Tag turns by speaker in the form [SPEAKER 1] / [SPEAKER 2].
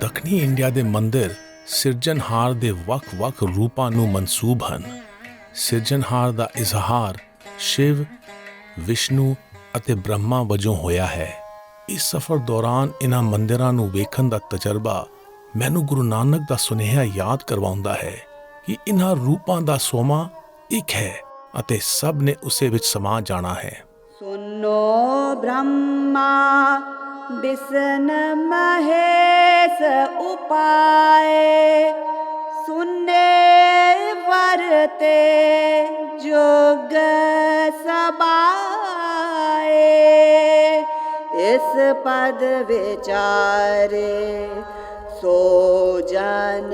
[SPEAKER 1] ਦੱਖਣੀ ਇੰਡੀਆ ਦੇ ਮੰਦਿਰ ਸਿਰਜਣਹਾਰ ਦੇ ਵੱਖ-ਵੱਖ ਰੂਪਾਂ ਨੂੰ ਮਨਸੂਬ ਹਨ। ਸਿਰਜਣਹਾਰ ਦਾ ਇਜ਼ਹਾਰ ਸ਼ਿਵ, ਵਿਸ਼ਨੂੰ ਅਤੇ ਬ੍ਰਹਮਾ ਵਜੋਂ ਹੋਇਆ ਹੈ। ਇਸ ਸਫ਼ਰ ਦੌਰਾਨ ਇਹਨਾਂ ਮੰਦਿਰਾਂ ਨੂੰ ਵੇਖਣ ਦਾ ਤਜਰਬਾ ਮੈਨੂੰ ਗੁਰੂ ਨਾਨਕ ਦਾ ਸੁਨੇਹਾ ਯਾਦ ਕਰਵਾਉਂਦਾ ਹੈ ਕਿ ਇਹਨਾਂ ਰੂਪਾਂ ਦਾ ਸੋਮਾ ਇੱਕ ਹੈ ਅਤੇ ਸਭ ਨੇ ਉਸੇ ਵਿੱਚ ਸਮਾ ਜਾਣਾ ਹੈ।
[SPEAKER 2] ਸੁਨੋ ਬ੍ਰਹਮਾ ਵਿਸ਼ਨ ਮਹੇਸ਼ ਉਪਾਏ, ਸੁਨੇ ਵਰਤੇ ਜੋਗ ਸਬਾਏ, ਇਸ ਪਦ ਵਿਚਾਰੇ ਸੋ ਜਨ